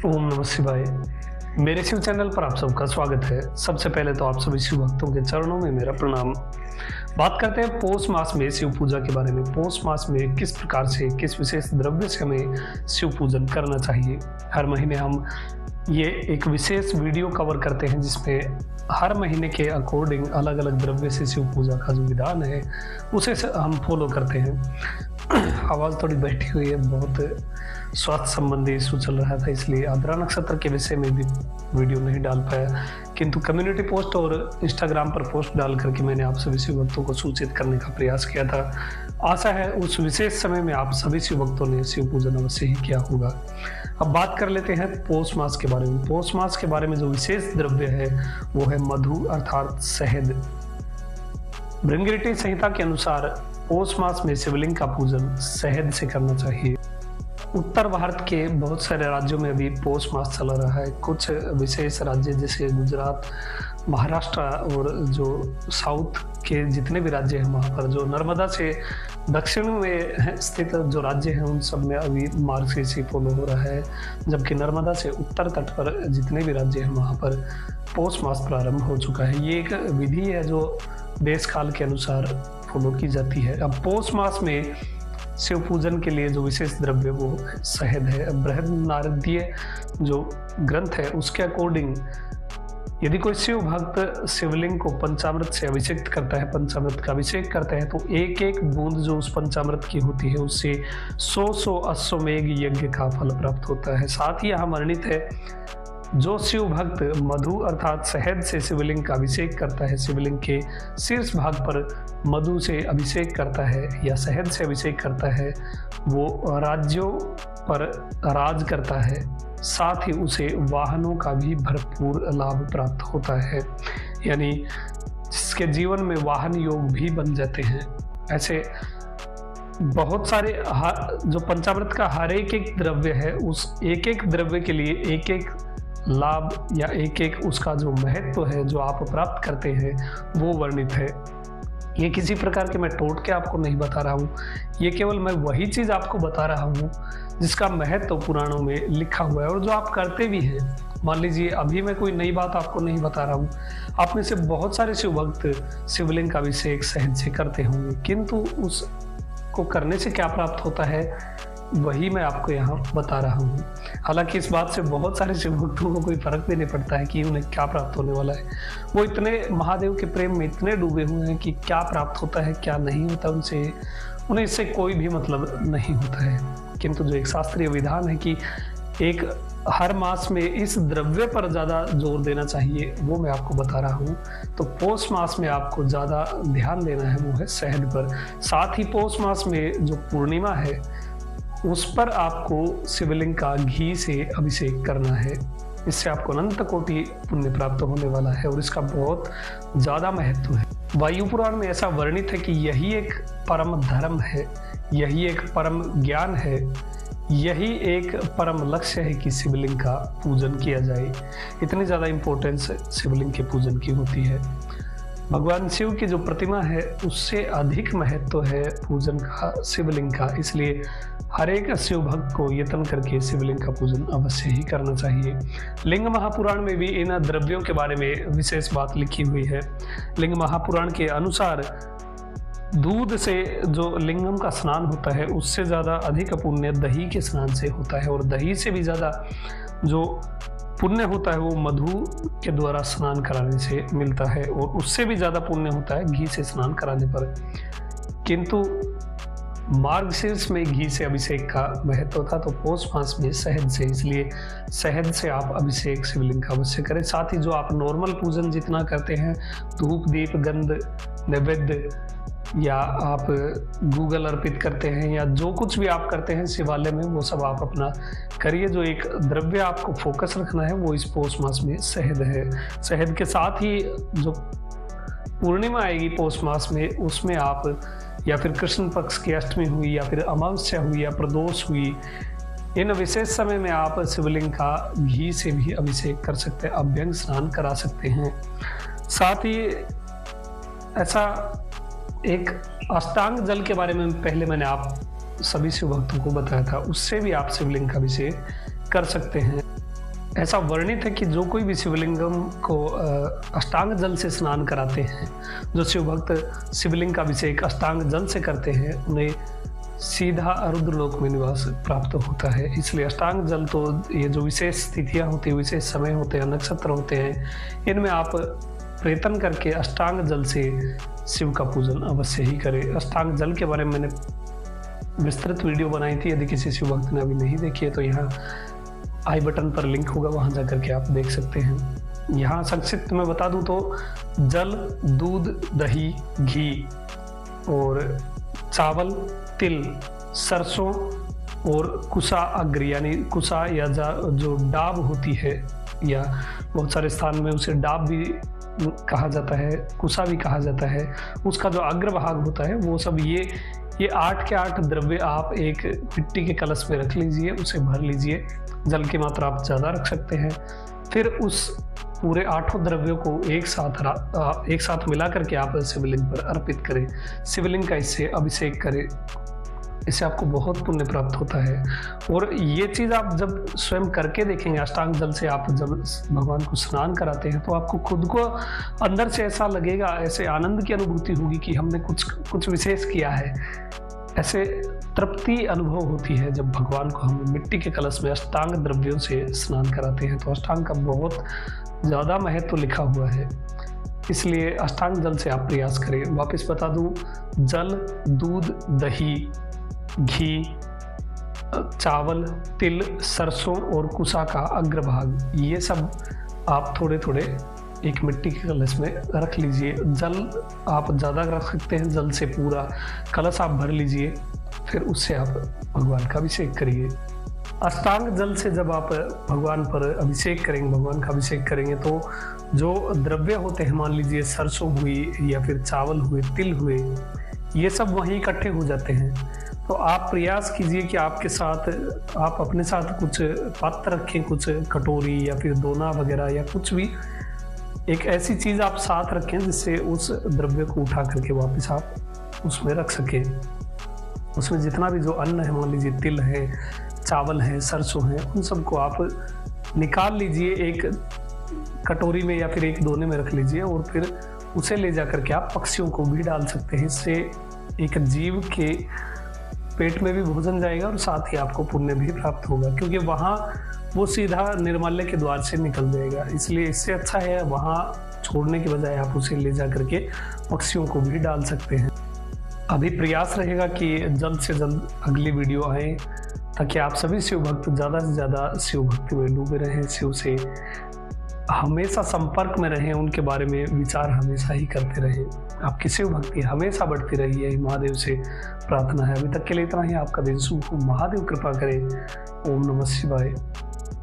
ओम नमः शिवाय। मेरे शिव चैनल पर आप सबका स्वागत है। सबसे पहले तो आप सभी शिव भक्तों के चरणों में मेरा प्रणाम। बात करते हैं पौष मास में शिव पूजा के बारे में। पौष मास में किस प्रकार से, किस विशेष द्रव्य से हमें शिव पूजन करना चाहिए। हर महीने हम ये एक विशेष वीडियो कवर करते हैं जिसमें हर महीने के अकॉर्डिंग अलग अलग द्रव्य से शिव पूजा का जो विधान है उसे हम फॉलो करते हैं। आवाज़ थोड़ी बैठी हुई है, बहुत स्वास्थ्य संबंधी इशू चल रहा था, इसलिए आद्रा नक्षत्र के विषय में भी वीडियो नहीं डाल पाया, किंतु कम्युनिटी पोस्ट और इंस्टाग्राम पर पोस्ट डाल करके मैंने आप सभी शिव भक्तों को सूचित करने का प्रयास किया था। आशा है उस विशेष समय में आप सभी शिव भक्तों ने शिव पूजन अवश्य ही किया होगा। अब बात कर लेते हैं पौष मास के बारे में। पौष मास के बारे में जो विशेष द्रव्य है वो है मधु अर्थात शहद। भृंगीरटी संहिता के अनुसार पौष मास में शिवलिंग का पूजन शहद से करना चाहिए। उत्तर भारत के बहुत सारे राज्यों में अभी पौष मास चल रहा है। कुछ विशेष राज्य जैसे गुजरात, महाराष्ट्र और जो साउथ के जितने भी राज्य हैं वहाँ पर, जो नर्मदा से दक्षिण में स्थित जो राज्य हैं उन सब में अभी मार्गशीर्ष फॉलो हो रहा है, जबकि नर्मदा से उत्तर तट पर जितने भी राज्य हैं वहाँ पर पौष मास प्रारंभ हो चुका है। ये एक विधि है जो देश काल के अनुसार फॉलो की जाती है। अब पौष मास में शिव पूजन के लिए जो विशेष द्रव्य वो शहद है। बृहन्नारदीय जो ग्रंथ है उसके अकॉर्डिंग यदि कोई शिव भक्त शिवलिंग को पंचामृत से अभिषेक करता है, पंचामृत का अभिषेक करता है, तो एक एक बूंद जो उस पंचामृत की होती है उससे 100 अश्वमेघ यज्ञ का फल प्राप्त होता है। साथ ही यहाँ वर्णित है जो शिव भक्त मधु अर्थात शहद से शिवलिंग का अभिषेक करता है, शिवलिंग के शीर्ष भाग पर मधु से अभिषेक करता है या शहद से अभिषेक करता है, वो राज्यों पर राज करता है। साथ ही उसे वाहनों का भी भरपूर लाभ प्राप्त होता है, यानी जिसके जीवन में वाहन योग भी बन जाते हैं। ऐसे बहुत सारे जो पंचामृत का हर एक द्रव्य है उस एक एक द्रव्य के लिए एक एक लाभ या एक एक उसका जो महत्व है जो आप प्राप्त करते हैं वो वर्णित है। ये किसी प्रकार के मैं टोट के आपको नहीं बता रहा हूँ, ये केवल मैं वही चीज़ आपको बता रहा हूँ जिसका महत्व पुराणों में लिखा हुआ है और जो आप करते भी हैं। मान लीजिए अभी मैं कोई नई बात आपको नहीं बता रहा हूँ, आप में से बहुत सारे शिव भक्त शिवलिंग का अभिषेक शहद से करते होंगे, किंतु उसको करने से क्या प्राप्त होता है वही मैं आपको यहाँ बता रहा हूँ। हालांकि इस बात से बहुत सारे शिव भक्तों को कोई फर्क भी नहीं पड़ता है कि उन्हें क्या प्राप्त होने वाला है। वो इतने महादेव के प्रेम में इतने डूबे हुए हैं कि क्या प्राप्त होता है क्या नहीं होता उन्हें इससे कोई भी मतलब नहीं होता है। किंतु जो एक शास्त्रीय विधान है कि एक हर मास में इस द्रव्य पर ज़्यादा जोर देना चाहिए वो मैं आपको बता रहा हूँ। तो पौष मास में आपको ज़्यादा ध्यान देना है वो है शहद पर। साथ ही पौष मास में जो पूर्णिमा है उस पर आपको शिवलिंग का घी से अभिषेक करना है। इससे आपको अनंत कोटि पुण्य प्राप्त होने वाला है और इसका बहुत ज़्यादा महत्व है। वायु पुराण में ऐसा वर्णित है कि यही एक परम धर्म है, यही एक परम ज्ञान है, यही एक परम लक्ष्य है कि शिवलिंग का पूजन किया जाए। इतनी ज़्यादा इम्पोर्टेंस शिवलिंग के पूजन की होती है। भगवान शिव की जो प्रतिमा है उससे अधिक महत्व है पूजन का शिवलिंग का, इसलिए हर एक शिव भक्त को यत्न करके शिवलिंग का पूजन अवश्य ही करना चाहिए। लिंग महापुराण में भी इन द्रव्यों के बारे में विशेष बात लिखी हुई है। लिंग महापुराण के अनुसार दूध से जो लिंगम का स्नान होता है उससे ज़्यादा अधिक पुण्य दही के स्नान से होता है, और दही से भी ज़्यादा जो पुण्य होता है वो मधु के द्वारा स्नान कराने से मिलता है, और उससे भी ज़्यादा पुण्य होता है घी से स्नान कराने पर। किंतु मार्गशीर्ष में घी से अभिषेक का महत्व था, तो पौष मास में शहद से, इसलिए शहद से आप अभिषेक शिवलिंग का अवश्य करें। साथ ही जो आप नॉर्मल पूजन जितना करते हैं, धूप दीप गंध नैवेद्य या आप गूगल अर्पित करते हैं या जो कुछ भी आप करते हैं शिवालय में, वो सब आप अपना करिए। जो एक द्रव्य आपको फोकस रखना है वो इस पौष मास में शहद है। शहद के साथ ही जो पूर्णिमा आएगी पौष मास में, उसमें आप या फिर कृष्ण पक्ष की अष्टमी हुई या फिर अमावस्या हुई या प्रदोष हुई, इन विशेष समय में आप शिवलिंग का घी से भी अभिषेक कर सकते हैं, अभ्यंग स्नान करा सकते हैं। साथ ही ऐसा एक अष्टांग जल के बारे में पहले मैंने आप सभी शिव भक्तों को बताया था, उससे भी आप शिवलिंग का अभिषेक कर सकते हैं। ऐसा वर्णित है कि जो कोई भी शिवलिंगम को अष्टांग जल से स्नान कराते हैं, जो शिव भक्त शिवलिंग का अभिषेक अष्टांग जल से करते हैं, उन्हें सीधा रुद्रलोक में निवास प्राप्त होता है। इसलिए अष्टांग जल तो ये जो विशेष तिथियां होती है, विशेष समय होते हैं, नक्षत्र होते हैं, इनमें आप प्रयत्न करके अष्टांग जल से शिव का पूजन अवश्य ही करें। अष्टांग जल के बारे में मैंने विस्तृत वीडियो बनाई थी, यदि किसी शिव भक्त ने अभी नहीं देखी है तो यहाँ आई बटन पर लिंक होगा, वहां जाकर के आप देख सकते हैं। यहाँ संक्षिप्त में बता दूं तो जल, दूध, दही, घी और चावल, तिल, सरसों और कुसा अग्र यानी कुसा या जो डाब होती है, या बहुत सारे स्थान में उसे डाब भी कहा जाता है, कुसा भी कहा जाता है, उसका जो अग्रभाग होता है, वो सब ये 8 के 8 द्रव्य आप एक मिट्टी के कलश में रख लीजिए, उसे भर लीजिए। जल की मात्रा आप ज़्यादा रख सकते हैं। फिर उस पूरे 8 द्रव्यों को एक साथ मिला करके आप शिवलिंग पर अर्पित करें, शिवलिंग का इससे अभिषेक करें। इससे आपको बहुत पुण्य प्राप्त होता है। और ये चीज़ आप जब स्वयं करके देखेंगे, अष्टांग जल से आप जब भगवान को स्नान कराते हैं तो आपको खुद को अंदर से ऐसा लगेगा, ऐसे आनंद की अनुभूति होगी कि हमने कुछ विशेष किया है। ऐसे तृप्ति अनुभव होती है जब भगवान को हम मिट्टी के कलश में अष्टांग द्रव्यों से स्नान कराते हैं। तो अष्टांग का बहुत ज़्यादा महत्व लिखा हुआ है, इसलिए अष्टांग जल से आप प्रयास करें। वापस बता दूं, जल, दूध, दही, घी, चावल, तिल, सरसों और कुसा का अग्रभाग, ये सब आप थोड़े थोड़े एक मिट्टी के कलश में रख लीजिए। जल आप ज़्यादा रख सकते हैं, जल से पूरा कलश आप भर लीजिए, फिर उससे आप भगवान का अभिषेक करिए। अष्टांग जल से जब आप भगवान पर अभिषेक करेंगे, भगवान का अभिषेक करेंगे, तो जो द्रव्य होते हैं, मान लीजिए सरसों हुई या फिर चावल हुए, तिल हुए, ये सब वहीं इकट्ठे हो जाते हैं। तो आप प्रयास कीजिए कि आपके साथ आप अपने साथ कुछ पात्र रखें, कुछ कटोरी या फिर दोना वगैरह या कुछ भी एक ऐसी चीज़ आप साथ रखें जिससे उस द्रव्य को उठा करके वापस आप उसमें रख सकें। उसमें जितना भी जो अन्न है, मान लीजिए तिल है, चावल है, सरसों है, उन सबको आप निकाल लीजिए, एक कटोरी में या फिर एक दोने में रख लीजिए और फिर उसे ले जा करके आप पक्षियों को भी डाल सकते हैं। इससे एक जीव के पेट में भी भोजन जाएगा और साथ ही आपको पुण्य भी प्राप्त होगा, क्योंकि वहाँ वो सीधा निर्माल्य के द्वार से निकल जाएगा। इसलिए इससे अच्छा है वहाँ छोड़ने के बजाय आप उसे ले जा करके पक्षियों को भी डाल सकते हैं। अभी प्रयास रहेगा कि जल्द से जल्द अगली वीडियो आए, ताकि आप सभी शिव भक्त ज़्यादा से ज़्यादा शिव भक्ति में डूबे रहें, शिव से हमेशा संपर्क में रहें, उनके बारे में विचार हमेशा ही करते रहें। आपकी शिव भक्ति हमेशा बढ़ती रही है, महादेव से प्रार्थना है। अभी तक के लिए इतना ही। आपका दिन शुभ हो, महादेव कृपा करे। ओम नमः शिवाय।